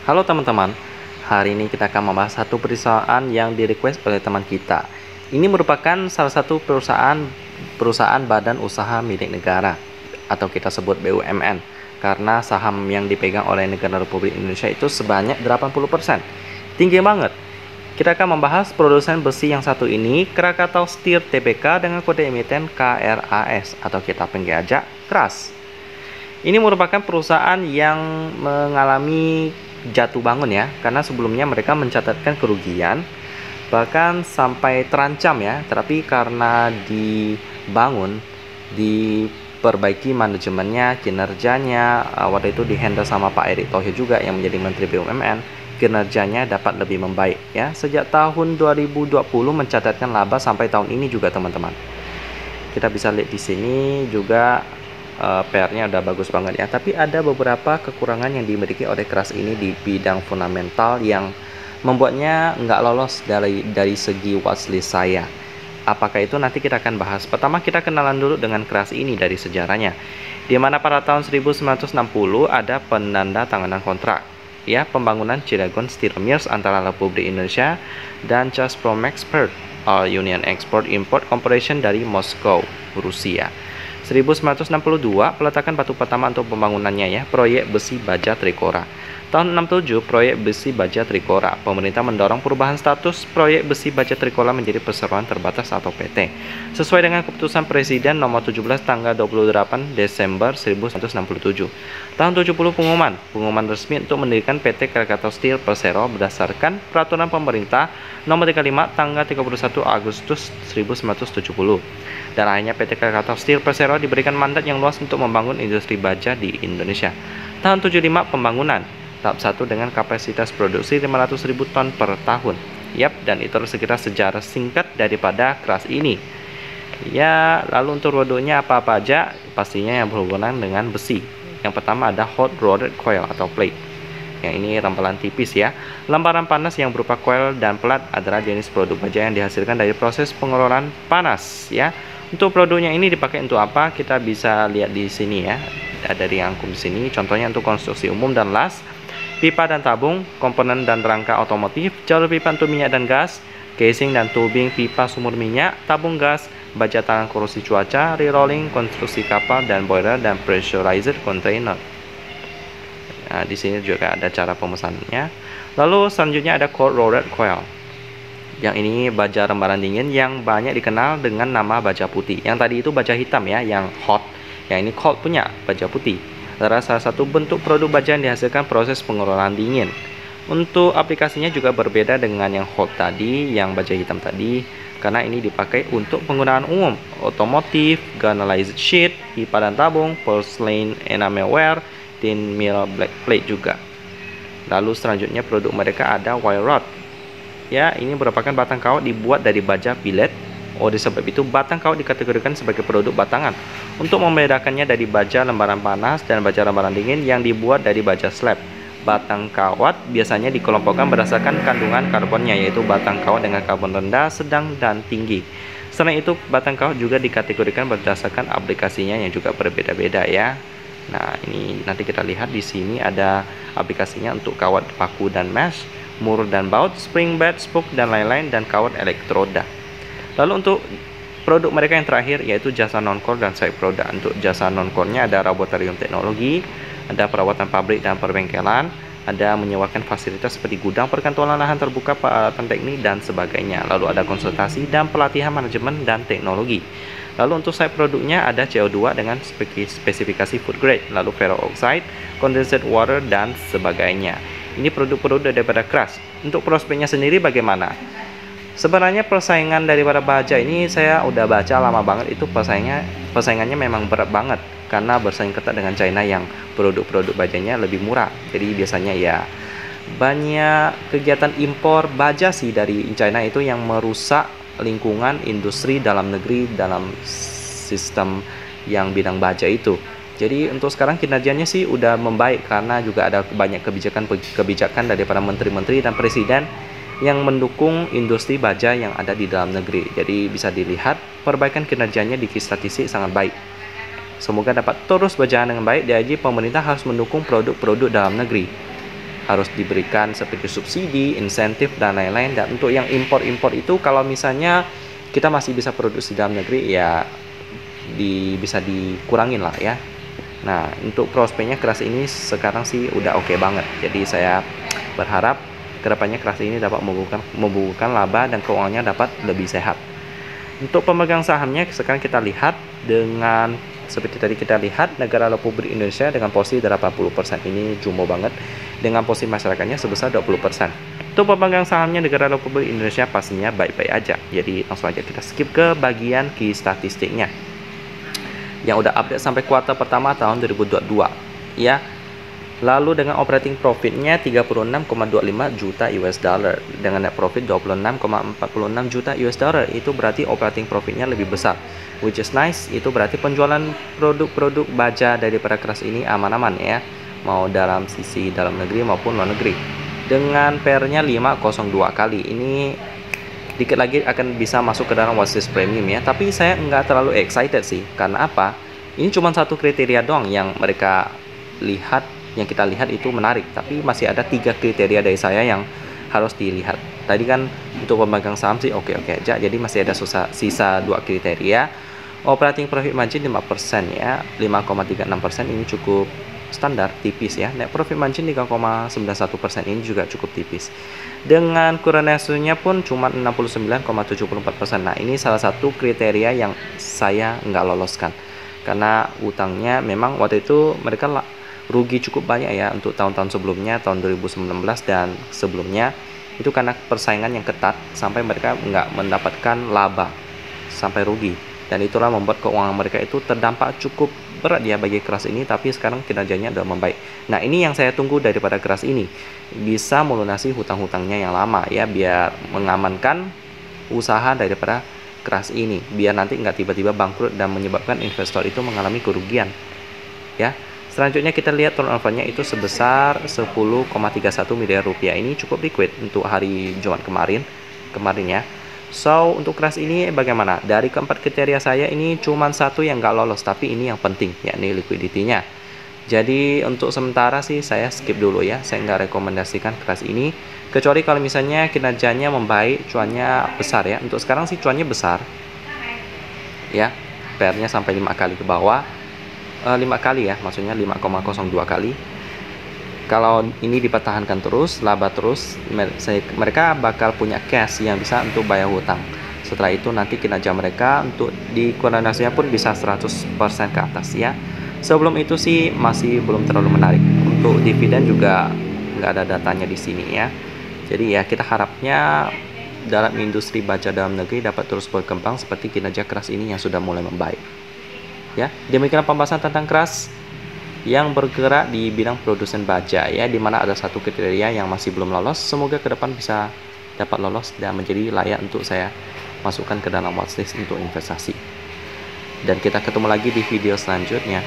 Halo teman-teman, hari ini kita akan membahas satu perusahaan yang di-request oleh teman kita. Ini merupakan salah satu perusahaan badan usaha milik negara atau kita sebut BUMN karena saham yang dipegang oleh negara Republik Indonesia itu sebanyak 80%. Tinggi banget. Kita akan membahas produsen besi yang satu ini, Krakatau Steel Tbk dengan kode emiten KRAS atau kita panggil aja KRAS. Ini merupakan perusahaan yang mengalami jatuh bangun ya, karena sebelumnya mereka mencatatkan kerugian bahkan sampai terancam ya, tapi karena dibangun, diperbaiki manajemennya, kinerjanya, waktu itu dihandle sama Pak Erick Thohir juga yang menjadi Menteri BUMN, kinerjanya dapat lebih membaik ya. Sejak tahun 2020 mencatatkan laba sampai tahun ini juga teman-teman. Kita bisa lihat di sini juga PR-nya udah bagus banget ya, tapi ada beberapa kekurangan yang dimiliki oleh KRAS ini di bidang fundamental yang membuatnya nggak lolos dari segi watchlist saya. Apakah itu nanti kita akan bahas. Pertama kita kenalan dulu dengan KRAS ini dari sejarahnya, di mana pada tahun 1960 ada penanda tanganan kontrak ya pembangunan Cilegon Steel Mills antara Republik Indonesia dan Chazpromexport Union Export Import Corporation dari Moskow, Rusia. 1962 peletakan batu pertama untuk pembangunannya ya, proyek besi baja Trikora. Tahun 67 proyek besi baja Trikora. Pemerintah mendorong perubahan status proyek besi baja Trikora menjadi perseroan terbatas atau PT. Sesuai dengan keputusan Presiden nomor 17 tanggal 28 Desember 1967. Tahun 70 pengumuman resmi untuk mendirikan PT Krakatau Steel Persero berdasarkan peraturan pemerintah nomor 35 tanggal 31 Agustus 1970. Dan akhirnya PT Krakatau Steel Persero diberikan mandat yang luas untuk membangun industri baja di Indonesia. Tahun 75 pembangunan tahap 1 dengan kapasitas produksi 500.000 ton per tahun. Yap, dan itu sekitar sejarah singkat daripada KRAS ini. Ya, lalu untuk produknya apa-apa aja? Pastinya yang berhubungan dengan besi. Yang pertama ada hot rolled coil atau plate. Yang ini rampalan tipis ya. Lembaran panas yang berupa coil dan plat adalah jenis produk baja yang dihasilkan dari proses pengeluaran panas ya. Untuk produknya ini dipakai untuk apa? Kita bisa lihat di sini ya. Ada diangkum di sini. Contohnya untuk konstruksi umum dan las, pipa dan tabung, komponen dan rangka otomotif, jalur pipa untuk minyak dan gas, casing dan tubing pipa sumur minyak, tabung gas, baja tahan korupsi cuaca, re-rolling, konstruksi kapal dan boiler dan pressurized container. Nah, di sini juga ada cara pemesanannya. Lalu selanjutnya ada cold rolled coil. Yang ini baja rembaran dingin yang banyak dikenal dengan nama baja putih. Yang tadi itu baja hitam ya, yang hot. Yang ini cold punya baja putih. Adalah salah satu bentuk produk baja yang dihasilkan proses pengelolaan dingin. Untuk aplikasinya juga berbeda dengan yang hot tadi, yang baja hitam tadi, karena ini dipakai untuk penggunaan umum, otomotif, granulized sheet, pipa dan tabung, porcelain enamelware, tin mill black plate juga. Lalu selanjutnya produk mereka ada wire rod. Ya, ini merupakan batang kawat dibuat dari baja billet. Oleh sebab itu batang kawat dikategorikan sebagai produk batangan. Untuk membedakannya dari baja lembaran panas dan baja lembaran dingin yang dibuat dari baja slab. Batang kawat biasanya dikelompokkan berdasarkan kandungan karbonnya, yaitu batang kawat dengan karbon rendah, sedang, dan tinggi. Selain itu, batang kawat juga dikategorikan berdasarkan aplikasinya yang juga berbeda-beda ya. Nah, ini nanti kita lihat di sini ada aplikasinya untuk kawat paku dan mesh, mur dan baut, spring bed, spoke dan lain-lain, dan kawat elektroda. Lalu untuk produk mereka yang terakhir yaitu jasa non-core dan side product. Untuk jasa non-core-nya ada laboratorium teknologi, ada perawatan pabrik dan perbengkelan, ada menyewakan fasilitas seperti gudang, perkantoran lahan terbuka, peralatan teknik dan sebagainya. Lalu ada konsultasi dan pelatihan manajemen dan teknologi. Lalu untuk side produknya ada CO2 dengan spesifikasi food grade, lalu ferro oxide, condensate water dan sebagainya. Ini produk-produk daripada KRAS. Untuk prospeknya sendiri bagaimana? Sebenarnya persaingan daripada baja ini saya udah baca lama banget, itu persaingannya memang berat banget karena bersaing ketat dengan China yang produk-produk bajanya lebih murah. Jadi biasanya ya banyak kegiatan impor baja sih dari China itu yang merusak lingkungan industri dalam negeri dalam sistem yang bidang baja itu. Jadi untuk sekarang kinerjanya sih udah membaik karena juga ada banyak kebijakan daripada menteri-menteri dan presiden yang mendukung industri baja yang ada di dalam negeri. Jadi bisa dilihat perbaikan kinerjanya di statistik sangat baik. Semoga dapat terus berjalan dengan baik. Jadi pemerintah harus mendukung produk-produk dalam negeri. harus diberikan seperti subsidi, insentif dan lain-lain. Dan untuk yang impor-impor itu kalau misalnya kita masih bisa produksi dalam negeri ya bisa dikurangin lah ya. Nah, untuk prospeknya keras ini sekarang sih udah oke banget. Jadi saya berharap kedepannya keras ini dapat membukukan laba dan keuangannya dapat lebih sehat. Untuk pemegang sahamnya sekarang kita lihat dengan seperti tadi kita lihat negara Republik Indonesia dengan posisi 80%, ini jumbo banget, dengan posisi masyarakatnya sebesar 20%. Untuk pemegang sahamnya negara Republik Indonesia pastinya baik-baik aja. Jadi langsung aja kita skip ke bagian key statistiknya yang udah update sampai kuartal pertama tahun 2022 ya. Lalu dengan operating profitnya 36,25 juta US dollar dengan net profit 26,46 juta US dollar. Itu berarti operating profitnya lebih besar, which is nice. Itu berarti penjualan produk-produk baja daripada keras ini aman-aman ya, mau dalam sisi dalam negeri maupun luar negeri. Dengan PR-nya 502 kali, ini dikit lagi akan bisa masuk ke dalam watchlist premium ya. Tapi saya nggak terlalu excited sih. Karena apa? Ini cuma satu kriteria doang yang mereka lihat, yang kita lihat itu menarik. Tapi masih ada 3 kriteria dari saya yang harus dilihat. Tadi kan untuk pemegang saham sih oke-oke aja. Jadi masih ada sisa 2 kriteria. Operating profit margin 5% ya. 5,36% ini cukup standar, tipis ya. Net profit margin 3,91%, ini juga cukup tipis. Dengan current ratio-nya pun cuma 69,74%. Nah, ini salah satu kriteria yang saya nggak loloskan. Karena utangnya memang waktu itu mereka rugi cukup banyak ya untuk tahun-tahun sebelumnya, tahun 2019 dan sebelumnya. Itu karena persaingan yang ketat sampai mereka nggak mendapatkan laba, sampai rugi. Dan itulah membuat keuangan mereka itu terdampak cukup berat ya bagi keras ini, tapi sekarang kinerjanya sudah membaik. Nah, ini yang saya tunggu daripada keras ini, bisa melunasi hutang-hutangnya yang lama ya, biar mengamankan usaha daripada keras ini, biar nanti nggak tiba-tiba bangkrut dan menyebabkan investor itu mengalami kerugian ya. Selanjutnya kita lihat turnover-nya itu sebesar 10,31 miliar rupiah. Ini cukup liquid untuk hari Jumat kemarin ya. So, untuk keras ini bagaimana? Dari keempat kriteria saya ini cuma satu yang nggak lolos, tapi ini yang penting, yakni liquidity-nya. Jadi untuk sementara sih saya skip dulu ya, saya nggak rekomendasikan keras ini. Kecuali kalau misalnya kinerjanya membaik, cuannya besar ya. Untuk sekarang sih cuannya besar ya, PR-nya sampai 5 kali ke bawah. 5 kali ya, maksudnya 5,02 kali. Kalau ini dipertahankan terus, laba terus, mereka bakal punya cash yang bisa untuk bayar hutang. Setelah itu nanti kinerja mereka untuk di koordinasinya pun bisa 100% ke atas ya. Sebelum itu sih masih belum terlalu menarik. Untuk dividen juga nggak ada datanya di sini ya. Jadi ya kita harapnya dalam industri baja dalam negeri dapat terus berkembang seperti kinerja keras ini yang sudah mulai membaik. Ya, demikian pembahasan tentang keras yang bergerak di bidang produsen baja ya, dimana ada satu kriteria yang masih belum lolos. Semoga ke depan bisa dapat lolos dan menjadi layak untuk saya masukkan ke dalam watchlist untuk investasi. Dan kita ketemu lagi di video selanjutnya.